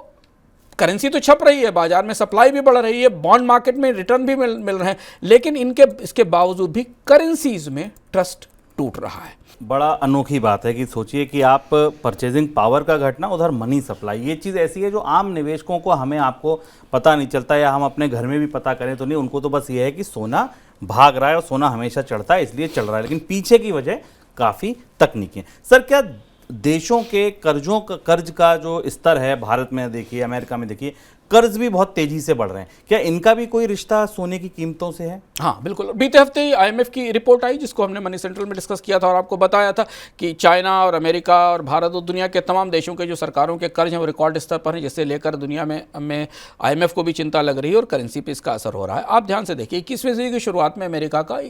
करेंसी तो छप रही है, बाजार में सप्लाई भी बढ़ रही है, बॉन्ड मार्केट में रिटर्न भी मिल रहे हैं, लेकिन इसके बावजूद भी करेंसीज में ट्रस्ट टूट रहा है। बड़ा अनोखी बात है कि सोचिए कि आप परचेजिंग पावर का घटना, उधर मनी सप्लाई, ये चीज़ ऐसी है जो आम निवेशकों को, हमें आपको पता नहीं चलता, या हम अपने घर में भी पता करें तो नहीं, उनको तो बस ये है कि सोना भाग रहा है और सोना हमेशा चढ़ता है इसलिए चल रहा है, लेकिन पीछे की वजह काफ़ी तकनीकी है। सर, क्या देशों के कर्ज का जो स्तर है, भारत में देखिए, अमेरिका में देखिए, कर्ज भी बहुत तेजी से बढ़ रहे हैं, क्या इनका भी कोई रिश्ता सोने की कीमतों से है? हाँ बिल्कुल। बीते हफ्ते ही IMF की रिपोर्ट आई जिसको हमने मनी सेंट्रल में डिस्कस किया था और आपको बताया था कि चाइना और अमेरिका और भारत और दुनिया के तमाम देशों के जो सरकारों के कर्ज हैं वो रिकॉर्ड स्तर पर हैं, जिससे लेकर दुनिया में IMF को भी चिंता लग रही है और करेंसी पे इसका असर हो रहा है। आप ध्यान से देखिए, 21वीं सदी की शुरुआत में अमेरिका का,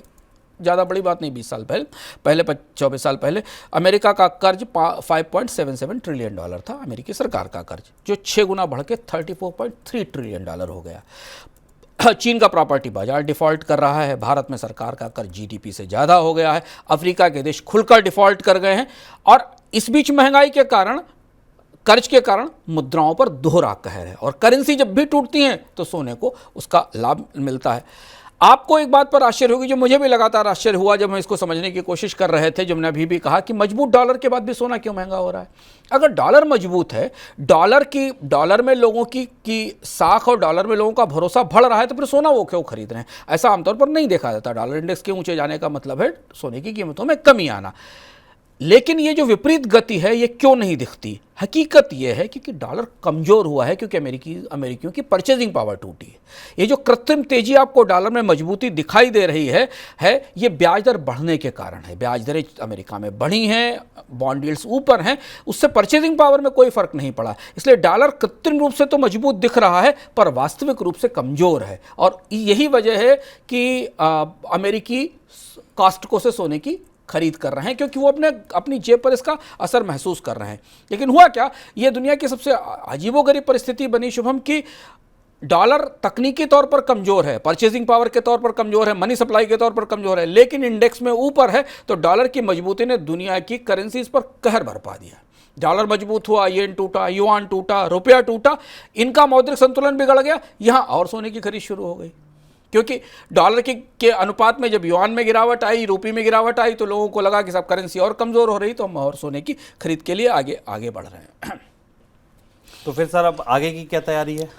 ज़्यादा बड़ी बात नहीं, 20 साल पहले 24 साल पहले अमेरिका का कर्ज $5.77 ट्रिलियन था, अमेरिकी सरकार का कर्ज, जो 6 गुना बढ़ के $34.3 ट्रिलियन हो गया। चीन का प्रॉपर्टी बाजार डिफ़ॉल्ट कर रहा है, भारत में सरकार का कर्ज GDP से ज़्यादा हो गया है, अफ्रीका के देश खुलकर डिफ़ॉल्ट कर गए हैं, और इस बीच महंगाई के कारण, कर्ज के कारण मुद्राओं पर दोहरा कहर है, और करेंसी जब भी टूटती हैं तो सोने को उसका लाभ मिलता है। आपको एक बात पर आश्चर्य होगी, जो मुझे भी लगातार आश्चर्य हुआ जब हम इसको समझने की कोशिश कर रहे थे, जो मैंने अभी भी कहा कि मजबूत डॉलर के बाद भी सोना क्यों महंगा हो रहा है। अगर डॉलर मजबूत है, डॉलर में लोगों की साख और डॉलर में लोगों का भरोसा बढ़ रहा है, तो फिर सोना वो क्यों खरीद रहे हैं? ऐसा आमतौर पर नहीं देखा जाता। डॉलर इंडेक्स के ऊंचे जाने का मतलब है सोने की कीमतों में कमी आना। लेकिन ये जो विपरीत गति है ये क्यों नहीं दिखती? हकीकत ये है क्योंकि डॉलर कमजोर हुआ है, क्योंकि अमेरिकियों की परचेजिंग पावर टूटी है। ये जो कृत्रिम तेजी आपको डॉलर में मजबूती दिखाई दे रही है ये ब्याज दर बढ़ने के कारण है। ब्याज दरें अमेरिका में बढ़ी हैं, बॉन्ड यील्ड्स ऊपर हैं, उससे परचेजिंग पावर में कोई फर्क नहीं पड़ा। इसलिए डॉलर कृत्रिम रूप से तो मजबूत दिख रहा है पर वास्तविक रूप से कमजोर है। और यही वजह है कि अमेरिकी कॉस्टको से सोने की खरीद कर रहे हैं, क्योंकि वो अपनी जेब पर इसका असर महसूस कर रहे हैं। लेकिन हुआ क्या, ये दुनिया की सबसे अजीबोगरीब परिस्थिति बनी शुभम की डॉलर तकनीकी तौर पर कमजोर है, परचेजिंग पावर के तौर पर कमजोर है, मनी सप्लाई के तौर पर कमजोर है, लेकिन इंडेक्स में ऊपर है। तो डॉलर की मजबूती ने दुनिया की करेंसीज पर कहर बरपा दिया। डॉलर मजबूत हुआ, येन टूटा, युआन टूटा, रुपया टूटा, इनका मौद्रिक संतुलन बिगड़ गया। यहां और सोने की खरीद शुरू हो गई, क्योंकि डॉलर के अनुपात में जब युआन में गिरावट आई, रुपये में गिरावट आई, तो लोगों को लगा कि सब करेंसी और कमजोर हो रही, तो हम और सोने की खरीद के लिए आगे आगे बढ़ रहे हैं। तो फिर सर अब आगे की क्या तैयारी है?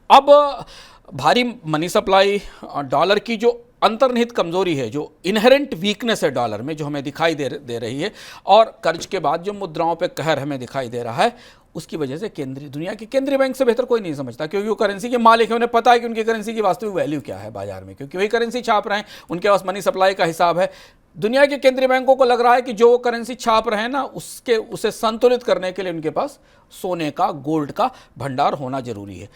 अब भारी मनी सप्लाई, डॉलर की जो अंतर्निहित कमजोरी है, जो इनहेरेंट वीकनेस है डॉलर में, जो हमें दिखाई दे रही है, और कर्ज के बाद जो मुद्राओं पे कहर हमें दिखाई दे रहा है, उसकी वजह से दुनिया के केंद्रीय बैंक से बेहतर कोई नहीं समझता, क्योंकि वो करेंसी के मालिक है। उन्हें पता है कि उनकी करेंसी की वास्तविक वैल्यू क्या है बाजार में, क्योंकि वही करेंसी छाप रहे हैं, उनके पास मनी सप्लाई का हिसाब है। दुनिया के केंद्रीय बैंकों को लग रहा है कि जो वो करेंसी छाप रहे हैं ना, उसे संतुलित करने के लिए उनके पास सोने का, गोल्ड का भंडार होना जरूरी है।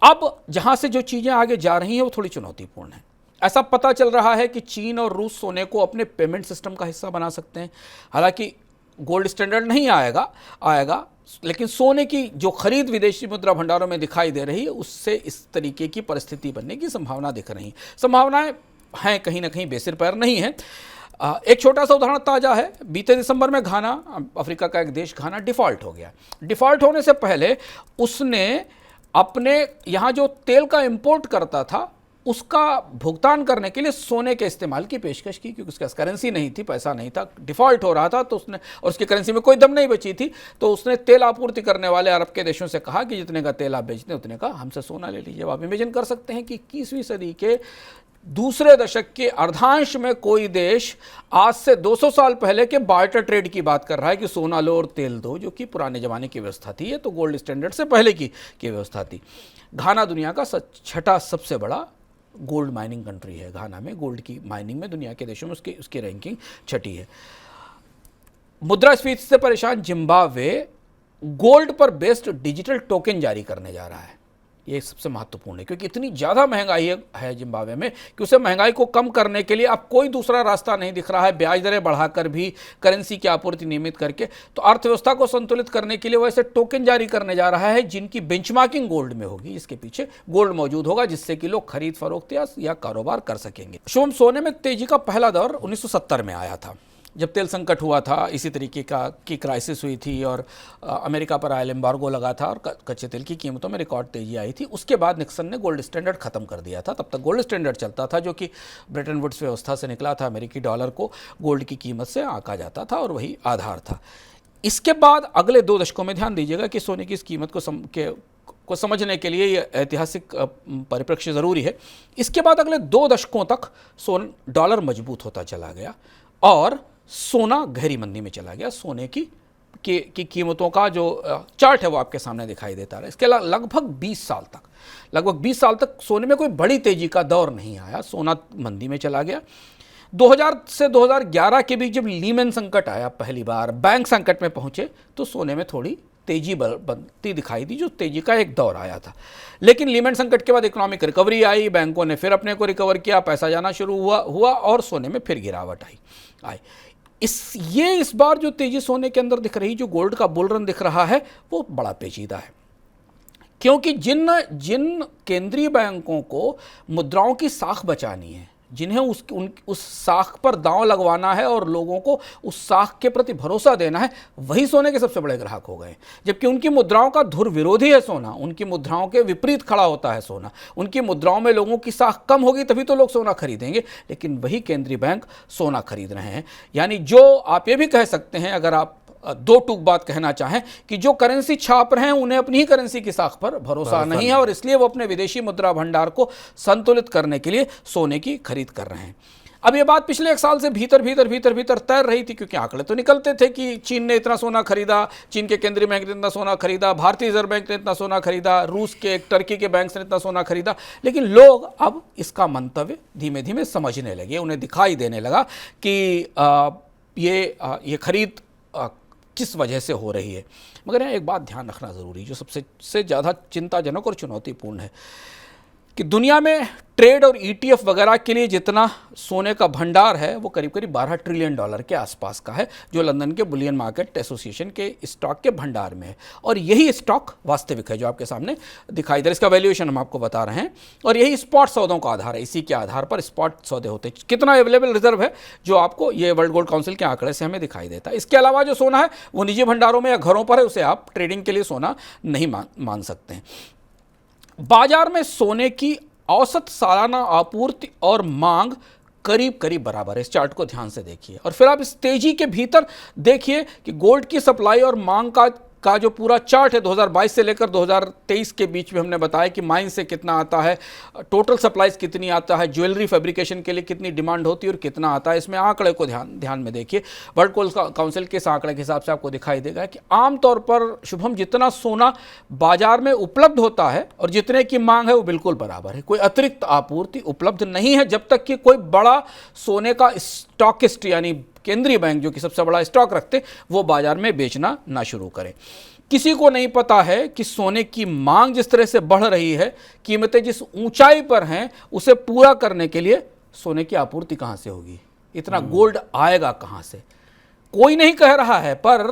अब जहां से जो चीजें आगे जा रही हैं वो थोड़ी चुनौतीपूर्ण है। ऐसा पता चल रहा है कि चीन और रूस सोने को अपने पेमेंट सिस्टम का हिस्सा बना सकते हैं। हालांकि गोल्ड स्टैंडर्ड नहीं आएगा, लेकिन सोने की जो खरीद विदेशी मुद्रा भंडारों में दिखाई दे रही है, उससे इस तरीके की परिस्थिति बनने की संभावना दिख रही है। संभावनाएं हैं, कहीं ना कहीं बेसिर पैर नहीं है। एक छोटा सा उदाहरण ताजा है। बीते दिसंबर में घाना, अफ्रीका का एक देश घाना, डिफॉल्ट हो गया। डिफॉल्ट होने से पहले उसने अपने यहाँ जो तेल का इंपोर्ट करता था उसका भुगतान करने के लिए सोने के इस्तेमाल की पेशकश की, क्योंकि उसके पास करेंसी नहीं थी, पैसा नहीं था, डिफॉल्ट हो रहा था, तो उसने, और उसकी करेंसी में कोई दम नहीं बची थी, तो उसने तेल आपूर्ति करने वाले अरब के देशों से कहा कि जितने का तेल आप बेचते हैं उतने का हमसे सोना ले लीजिए। आप इमेजिन कर सकते हैं कि 21वीं सदी के दूसरे दशक के अर्धांश में कोई देश आज से 200 साल पहले के बार्टर ट्रेड की बात कर रहा है कि सोना लो और तेल दो, जो कि पुराने जमाने की व्यवस्था थी। ये तो गोल्ड स्टैंडर्ड से पहले की व्यवस्था थी। घाना दुनिया का छठा सबसे बड़ा गोल्ड माइनिंग कंट्री है। घाना में गोल्ड की माइनिंग में दुनिया के देशों में उसकी रैंकिंग छठी है। मुद्रास्फीति से परेशान जिम्बाब्वे गोल्ड पर बेस्ड डिजिटल टोकन जारी करने जा रहा है। ये सबसे महत्वपूर्ण है, क्योंकि इतनी ज़्यादा महंगाई है जिम्बाब्वे में कि उसे महंगाई को कम करने के लिए अब कोई दूसरा रास्ता नहीं दिख रहा है। ब्याज दरें बढ़ाकर भी, करेंसी की आपूर्ति नियमित करके, तो अर्थव्यवस्था को संतुलित करने के लिए वैसे टोकन जारी करने जा रहा है जिनकी बेंचमार्किंग गोल्ड में होगी, जिसके पीछे गोल्ड मौजूद होगा, जिससे कि लोग खरीद फरोख्त या कारोबार कर सकेंगे। सोने में तेजी का पहला दौर 1970 में आया था, जब तेल संकट हुआ था, इसी तरीके की क्राइसिस हुई थी और अमेरिका पर ऑयल एम्बार्गो लगा था और कच्चे तेल की कीमतों में रिकॉर्ड तेजी आई थी। उसके बाद निक्सन ने गोल्ड स्टैंडर्ड खत्म कर दिया था। तब तक गोल्ड स्टैंडर्ड चलता था, जो कि ब्रेटन वुड्स व्यवस्था से निकला था। अमेरिकी डॉलर को गोल्ड की कीमत से आंका जाता था और वही आधार था। इसके बाद अगले 2 दशकों में ध्यान दीजिएगा कि सोने की इस कीमत को समझने के लिए ये ऐतिहासिक परिप्रेक्ष्य ज़रूरी है। इसके बाद अगले 2 दशकों तक डॉलर मजबूत होता चला गया और सोना गहरी मंदी में चला गया। सोने की कीमतों का जो चार्ट है वो आपके सामने दिखाई देता रहा। इसके लगभग 20 साल तक सोने में कोई बड़ी तेजी का दौर नहीं आया। सोना मंदी में चला गया। 2000 से 2011 के बीच जब लीमन संकट आया, पहली बार बैंक संकट में पहुंचे, तो सोने में थोड़ी तेजी बनती दिखाई दी, जो तेजी का एक दौर आया था। लेकिन लीमन संकट के बाद इकोनॉमिक रिकवरी आई, बैंकों ने फिर अपने को रिकवर किया, पैसा जाना शुरू हुआ और सोने में फिर गिरावट आई। इस बार जो तेजी सोने के अंदर दिख रही, जो गोल्ड का बुल रन दिख रहा है, वो बड़ा पेचीदा है, क्योंकि जिन केंद्रीय बैंकों को मुद्राओं की साख बचानी है, जिन्हें उस साख पर दांव लगवाना है और लोगों को उस साख के प्रति भरोसा देना है, वही सोने के सबसे बड़े ग्राहक हो गए। जबकि उनकी मुद्राओं का धुर विरोधी है सोना, उनकी मुद्राओं के विपरीत खड़ा होता है सोना। उनकी मुद्राओं में लोगों की साख कम होगी तभी तो लोग सोना खरीदेंगे, लेकिन वही केंद्रीय बैंक सोना खरीद रहे हैं। यानी जो आप ये भी कह सकते हैं, अगर आप 2 टूक बात कहना चाहें, कि जो करेंसी छाप रहे हैं उन्हें अपनी ही करेंसी की साख पर भरोसा नहीं है और इसलिए वो अपने विदेशी मुद्रा भंडार को संतुलित करने के लिए सोने की खरीद कर रहे हैं। अब ये बात पिछले एक साल से भीतर भीतर भीतर भीतर तैर रही थी, क्योंकि आंकड़े तो निकलते थे कि चीन ने इतना सोना खरीदा, चीन के केंद्रीय बैंक ने इतना सोना खरीदा, भारतीय रिजर्व बैंक ने इतना सोना खरीदा, रूस के टर्की के बैंक ने इतना सोना खरीदा। लेकिन लोग अब इसका मंतव्य धीमे धीमे समझने लगे, उन्हें दिखाई देने लगा कि ये खरीद किस वजह से हो रही है। मगर यहाँ एक बात ध्यान रखना ज़रूरी, जो सबसे ज़्यादा चिंताजनक और चुनौतीपूर्ण है, कि दुनिया में ट्रेड और ईटीएफ वगैरह के लिए जितना सोने का भंडार है वो करीब करीब $12 ट्रिलियन के आसपास का है, जो लंदन के बुलियन मार्केट एसोसिएशन के स्टॉक के भंडार में है। और यही स्टॉक वास्तविक है जो आपके सामने दिखाई दे रहा है, इसका वैल्यूएशन हम आपको बता रहे हैं, और यही स्पॉट सौदों का आधार है। इसी के आधार पर स्पॉट सौदे होते हैं। कितना अवेलेबल रिजर्व है जो आपको ये वर्ल्ड गोल्ड काउंसिल के आंकड़े से हमें दिखाई देता है। इसके अलावा जो सोना है वो निजी भंडारों में या घरों पर है, उसे आप ट्रेडिंग के लिए सोना नहीं मान सकते हैं। बाजार में सोने की औसत सालाना आपूर्ति और मांग करीब करीब बराबर है। इस चार्ट को ध्यान से देखिए और फिर आप इस तेजी के भीतर देखिए कि गोल्ड की सप्लाई और मांग का जो पूरा चार्ट है 2022 से लेकर 2023 के बीच में हमने बताया कि माइन से कितना आता है, टोटल सप्लाईज कितनी आता है, ज्वेलरी फैब्रिकेशन के लिए कितनी डिमांड होती है और कितना आता है। इसमें आंकड़े को ध्यान में देखिए। वर्ल्ड गोल्ड काउंसिल के इस आंकड़े के हिसाब से आपको दिखाई देगा कि आमतौर पर शुभम जितना सोना बाजार में उपलब्ध होता है और जितने की मांग है वो बिल्कुल बराबर है। कोई अतिरिक्त आपूर्ति उपलब्ध नहीं है जब तक कि कोई बड़ा सोने का स्टॉकिस्ट यानी केंद्रीय बैंक जो कि सबसे बड़ा स्टॉक रखते वो बाजार में बेचना ना शुरू करें। किसी को नहीं पता है कि सोने की मांग जिस तरह से बढ़ रही है, कीमतें जिस ऊंचाई पर हैं, उसे पूरा करने के लिए सोने की आपूर्ति कहां से होगी, इतना गोल्ड आएगा कहां से। कोई नहीं कह रहा है, पर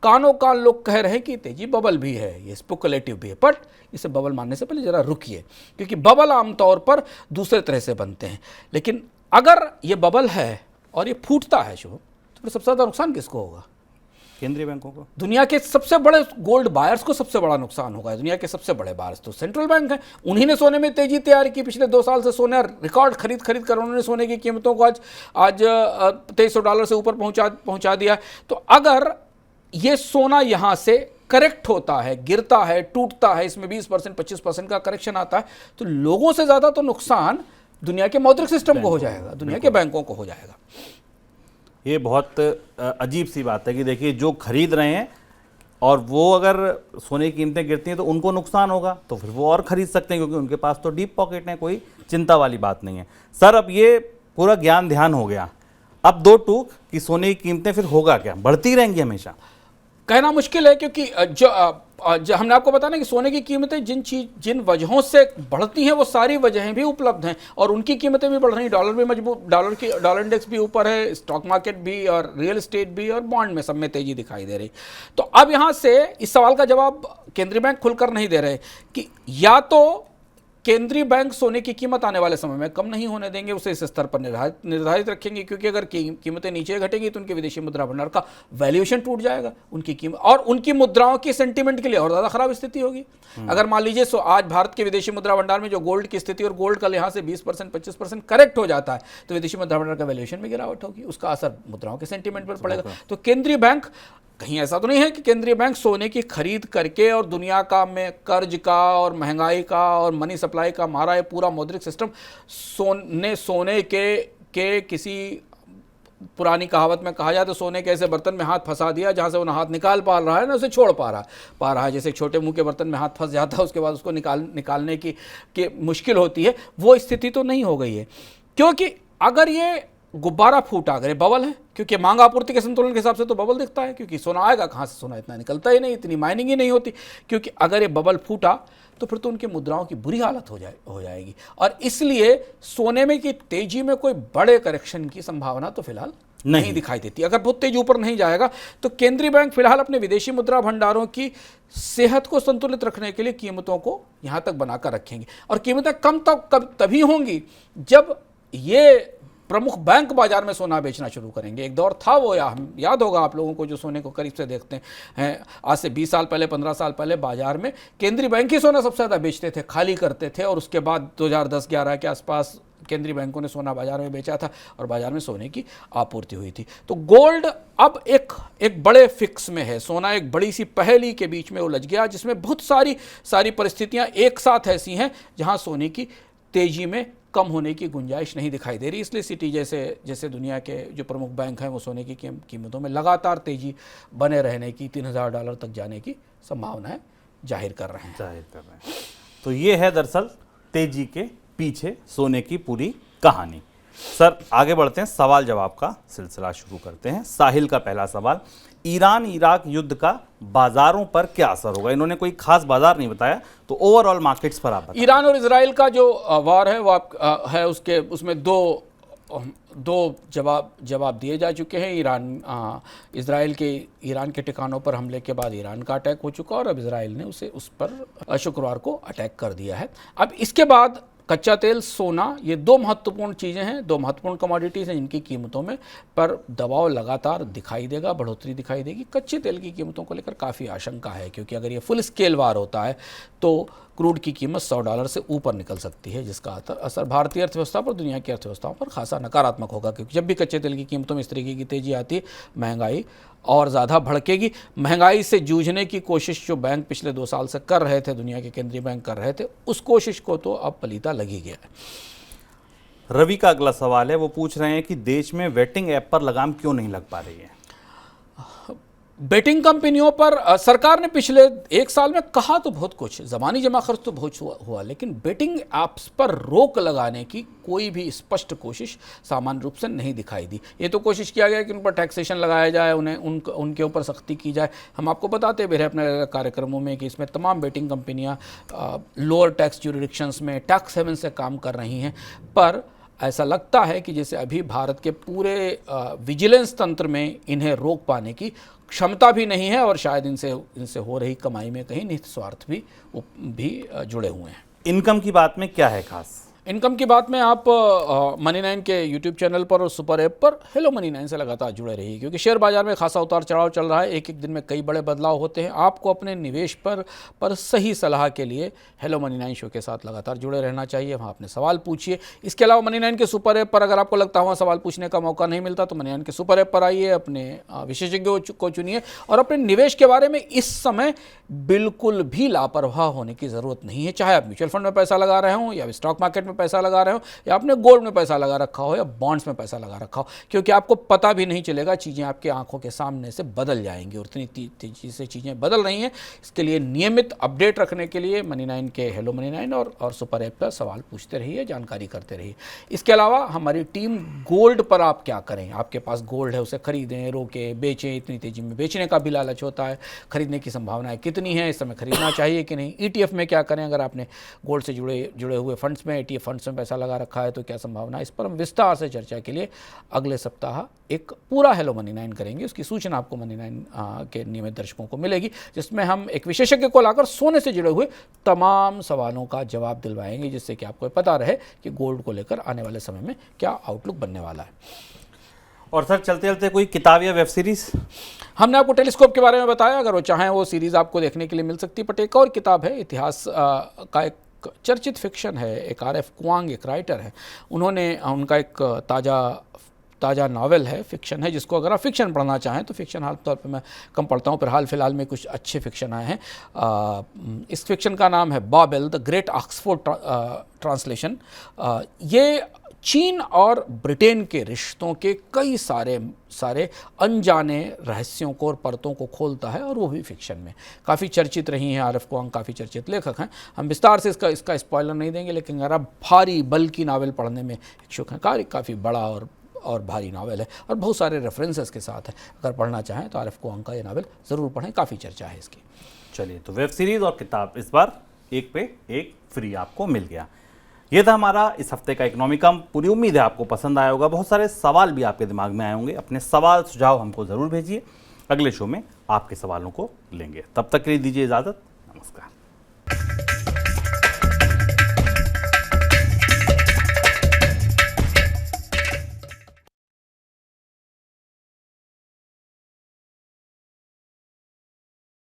कानों कान लोग कह रहे हैं कि तेजी बबल भी है, ये स्पेकुलेटिव भी है। बट इसे बबल मानने से पहले जरा रुकिए, क्योंकि बबल आमतौर पर दूसरे तरह से बनते हैं। लेकिन अगर ये बबल है और ये फूटता है शुभ, तो फिर सबसे ज़्यादा नुकसान किसको होगा? केंद्रीय बैंकों को। दुनिया के सबसे बड़े गोल्ड बायर्स को सबसे बड़ा नुकसान होगा। दुनिया के सबसे बड़े बायर्स तो सेंट्रल बैंक हैं, उन्हीं ने सोने में तेजी तैयार की। पिछले 2 साल से सोने रिकॉर्ड खरीद कर उन्होंने सोने की कीमतों को आज $2300 से ऊपर पहुंचा दिया। तो अगर ये सोना यहां से करेक्ट होता है, गिरता है, टूटता है, इसमें 20% 25% का करेक्शन आता है, तो लोगों से ज्यादा तो नुकसान दुनिया के मौद्रिक सिस्टम को हो जाएगा, दुनिया के बैंकों को हो जाएगा। ये बहुत अजीब सी बात है कि देखिए जो खरीद रहे हैं और वो अगर सोने की कीमतें गिरती हैं तो उनको नुकसान होगा, तो फिर वो और खरीद सकते हैं क्योंकि उनके पास तो डीप पॉकेट है, कोई चिंता वाली बात नहीं है। सर अब ये पूरा ज्ञान ध्यान हो गया, अब 2 टूक कि सोने की कीमतें फिर होगा क्या, बढ़ती रहेंगी हमेशा? कहना मुश्किल है, क्योंकि जो हमने आपको बताया ना कि सोने की कीमतें जिन वजहों से बढ़ती हैं वो सारी वजहें भी उपलब्ध हैं और उनकी कीमतें भी बढ़ रही हैं। डॉलर भी मजबूत, डॉलर इंडेक्स भी ऊपर है, स्टॉक मार्केट भी और रियल एस्टेट भी और बॉन्ड में सब में तेजी दिखाई दे रही। तो अब यहाँ से इस सवाल का जवाब केंद्रीय बैंक खुलकर नहीं दे रहे कि या तो केंद्रीय बैंक सोने की कीमत आने वाले समय में कम नहीं होने देंगे, उसे इस स्तर पर निर्धारित रखेंगे, क्योंकि अगर कीमतें नीचे घटेंगी तो उनके विदेशी मुद्रा भंडार का वैल्यूएशन टूट जाएगा, उनकी कीमत और उनकी मुद्राओं की सेंटीमेंट के लिए और ज़्यादा खराब स्थिति होगी। अगर मान लीजिए आज भारत के विदेशी मुद्रा भंडार में जो गोल्ड की स्थिति और गोल्ड का लिहाज से 20% 25% करेक्ट हो जाता है तो विदेशी मुद्रा भंडार का वैल्यूएशन में गिरावट होगी, उसका असर मुद्राओं के सेंटीमेंट पर पड़ेगा। तो केंद्रीय बैंक, कहीं ऐसा तो नहीं है कि केंद्रीय बैंक सोने की खरीद करके और दुनिया का में कर्ज का और महंगाई का और मनी सप्लाई का मारा ये पूरा मौद्रिक सिस्टम सोने के किसी पुरानी कहावत में कहा जाए तो सोने के ऐसे बर्तन में हाथ फंसा दिया जहां से वो ना हाथ निकाल पा रहा है ना उसे छोड़ पा रहा है। जैसे छोटे मुंह के बर्तन में हाथ फंस जाता है, उसके बाद उसको निकालने की मुश्किल होती है, वो स्थिति तो नहीं हो गई है। क्योंकि अगर ये गुब्बारा फूटा, अगर ये बबल है, क्योंकि मांग आपूर्ति के संतुलन के हिसाब से तो बबल दिखता है, क्योंकि सोना आएगा कहाँ से, सोना इतना निकलता ही नहीं, इतनी माइनिंग ही नहीं होती। क्योंकि अगर ये बबल फूटा तो फिर तो उनकी मुद्राओं की बुरी हालत हो जाएगी और इसलिए सोने में की तेजी में कोई बड़े करेक्शन की संभावना तो फिलहाल नहीं दिखाई देती। अगर बहुत तेज ऊपर नहीं जाएगा तो केंद्रीय बैंक फिलहाल अपने विदेशी मुद्रा भंडारों की सेहत को संतुलित रखने के लिए कीमतों को यहां तक बनाकर रखेंगे और कीमतें कम तभी होंगी जब ये प्रमुख बैंक बाजार में सोना बेचना शुरू करेंगे। एक दौर था वो, याद होगा आप लोगों को जो सोने को करीब से देखते हैं, आज से 20 साल पहले 15 साल पहले बाजार में केंद्रीय बैंक ही सोना सबसे ज़्यादा बेचते थे, खाली करते थे और उसके बाद 2010-11 के आसपास केंद्रीय बैंकों ने सोना बाजार में बेचा था और बाजार में सोने की आपूर्ति हुई थी। तो गोल्ड अब एक बड़े फिक्स में है, सोना एक बड़ी सी पहेली के बीच में उलझ गया जिसमें बहुत सारी परिस्थितियां एक साथ ऐसी हैं जहां सोने की तेजी में कम होने की गुंजाइश नहीं दिखाई दे रही। इसलिए सिटी जैसे दुनिया के जो प्रमुख बैंक हैं वो सोने की कीमतों में लगातार तेजी बने रहने की, $3000 तक जाने की संभावनाएं जाहिर कर रहे हैं। तो ये है दरअसल तेजी के पीछे सोने की पूरी कहानी। सर आगे बढ़ते हैं, सवाल जवाब का सिलसिला शुरू करते हैं। साहिल का पहला सवाल, ईरान इराक युद्ध का बाजारों पर क्या असर होगा? इन्होंने कोई खास बाजार नहीं बताया, तो ओवरऑल मार्केट्स पर आप बताएं। ईरान और इजराइल का जो वार है वो है, उसमें दो जवाब दिए जा चुके हैं। ईरान के ठिकानों पर हमले के बाद ईरान का अटैक हो चुका और अब इजराइल ने उस पर शुक्रवार को अटैक कर दिया है। अब इसके बाद कच्चा तेल, सोना, ये दो महत्वपूर्ण चीज़ें हैं, दो महत्वपूर्ण कमोडिटीज़ हैं जिनकी कीमतों में पर दबाव लगातार दिखाई देगा, बढ़ोतरी दिखाई देगी। कच्चे तेल की कीमतों को लेकर काफ़ी आशंका है, क्योंकि अगर ये फुल स्केल वार होता है तो क्रूड की कीमत $100 से ऊपर निकल सकती है, जिसका असर भारतीय अर्थव्यवस्था पर, दुनिया की अर्थव्यवस्थाओं पर खासा नकारात्मक होगा। क्योंकि जब भी कच्चे तेल की कीमतों में इस तरीके की तेजी आती है, महंगाई और ज़्यादा भड़केगी। महंगाई से जूझने की कोशिश जो बैंक पिछले 2 साल से कर रहे थे, दुनिया के केंद्रीय बैंक कर रहे थे, उस कोशिश को तो अब पलीता लगी गया है। रवि का अगला सवाल है, वो पूछ रहे हैं कि देश में बेटिंग ऐप पर लगाम क्यों नहीं लग पा रही है? बेटिंग कंपनियों पर सरकार ने पिछले 1 साल में कहा तो बहुत कुछ, ज़बानी जमा खर्च तो बहुत हुआ, लेकिन बेटिंग ऐप्स पर रोक लगाने की कोई भी स्पष्ट कोशिश सामान्य रूप से नहीं दिखाई दी। ये तो कोशिश किया गया कि उन पर टैक्सेशन लगाया जाए, उनके ऊपर सख्ती की जाए। हम आपको बताते भी रहे अपने कार्यक्रमों में कि इसमें तमाम बेटिंग कंपनियां लोअर टैक्स ज्यूरिडिक्शंस में, टैक्स हेवन से काम कर रही हैं, पर ऐसा लगता है कि जैसे अभी भारत के पूरे विजिलेंस तंत्र में इन्हें रोक पाने की क्षमता भी नहीं है, और शायद इनसे हो रही कमाई में कहीं निहित स्वार्थ भी जुड़े हुए हैं। इनकम की बात में क्या है खास? इनकम की बात में आप मनी9 के यूट्यूब चैनल पर और सुपर ऐप पर हेलो मनी9 से लगातार जुड़े रहिए, क्योंकि शेयर बाजार में खासा उतार चढ़ाव चल रहा है। एक दिन में कई बड़े बदलाव होते हैं। आपको अपने निवेश पर सही सलाह के लिए हेलो मनी9 शो के साथ लगातार जुड़े रहना चाहिए। वहाँ अपने सवाल पूछिए। इसके अलावा मनी9 के सुपर ऐप पर अगर आपको लगता है वहाँ सवाल पूछने का मौका नहीं मिलता, तो मनी9 के सुपर ऐप पर आइए, अपने विशेषज्ञों को चुनिए, और अपने निवेश के बारे में इस समय बिल्कुल भी लापरवाह होने की ज़रूरत नहीं है। चाहे आप म्यूचुअल फंड में पैसा लगा रहे हो, या स्टॉक मार्केट में पैसा लगा रहे हो, या आपने गोल्ड में पैसा लगा रखा हो, या बॉन्ड्स में पैसा लगा रखा हो, क्योंकि आपको पता भी नहीं चलेगा, चीज़ें आपके आंखों के सामने से बदल जाएंगी, और इतनी तेजी से चीज़ें बदल रही हैं। इसके लिए नियमित अपडेट रखने के लिए मनी9 के हेलो मनी9 और सुपर ऐप पर सवाल पूछते रहिए, जानकारी करते रहिए। इसके अलावा हमारी टीम गोल्ड पर आप क्या करें, आपके पास गोल्ड है उसे खरीदें, रोकें, बेचें, इतनी तेजी में बेचने का भी लालच होता है, खरीदने की संभावनाएं कितनी है, इस समय खरीदना चाहिए कि नहीं, ETF में क्या करें, अगर आपने गोल्ड से जुड़े हुए फंड्स में, ETF फंड्स में पैसा लगा रखा है तो क्या संभावना है। इस पर हम विस्तार से चर्चा के लिए अगले सप्ताह एक पूरा हेलो मनी9 करेंगे। उसकी सूचना आपको मनी9 के नियमित दर्शकों को मिलेगी, जिसमें हम एक विशेषज्ञ को लाकर सोने से जुड़े हुए तमाम सवालों का जवाब दिलवाएंगे, जिससे कि आपको पता रहे कि गोल्ड को लेकर आने वाले समय में क्या आउटलुक बनने वाला है। और सर चलते चलते कोई किताब या वेब सीरीज? हमने आपको टेलीस्कोप के बारे में बताया, अगर वो चाहें वो सीरीज़ आपको देखने के लिए मिल सकती है। बट एक और किताब है, इतिहास का एक चर्चित फिक्शन है, एक RF कुआंग एक राइटर है, उनका एक ताज़ा नावल है, फिक्शन है, जिसको अगर आप फिक्शन पढ़ना चाहें तो फिक्शन हाल तौर पे मैं कम पढ़ता हूँ, पर हाल फिलहाल में कुछ अच्छे फिक्शन आए हैं। इस फिक्शन का नाम है Babel the great Oxford translation. ये चीन और ब्रिटेन के रिश्तों के कई सारे अनजाने रहस्यों को और परतों को खोलता है, और वो भी फिक्शन में। काफ़ी चर्चित रही हैं, RF कुआंग काफ़ी चर्चित लेखक हैं। हम विस्तार से इसका स्पॉइलर नहीं देंगे, लेकिन अगर आप भारी बल्कि नावल पढ़ने में इच्छुक हैं, काफ़ी बड़ा और भारी नावल है, और बहुत सारे रेफरेंसेस के साथ है। अगर पढ़ना चाहें तो RF कुआंग का ये नावल ज़रूर पढ़ें, काफ़ी चर्चा है इसकी। चलिए, तो वेब सीरीज और किताब इस बार एक पे एक फ्री आपको मिल गया। ये था हमारा इस हफ्ते का इकोनॉमिकम। पूरी उम्मीद है आपको पसंद आया होगा। बहुत सारे सवाल भी आपके दिमाग में आए होंगे। अपने सवाल सुझाव हमको ज़रूर भेजिए। अगले शो में आपके सवालों को लेंगे। तब तक के लिए दीजिए इजाज़त। नमस्कार।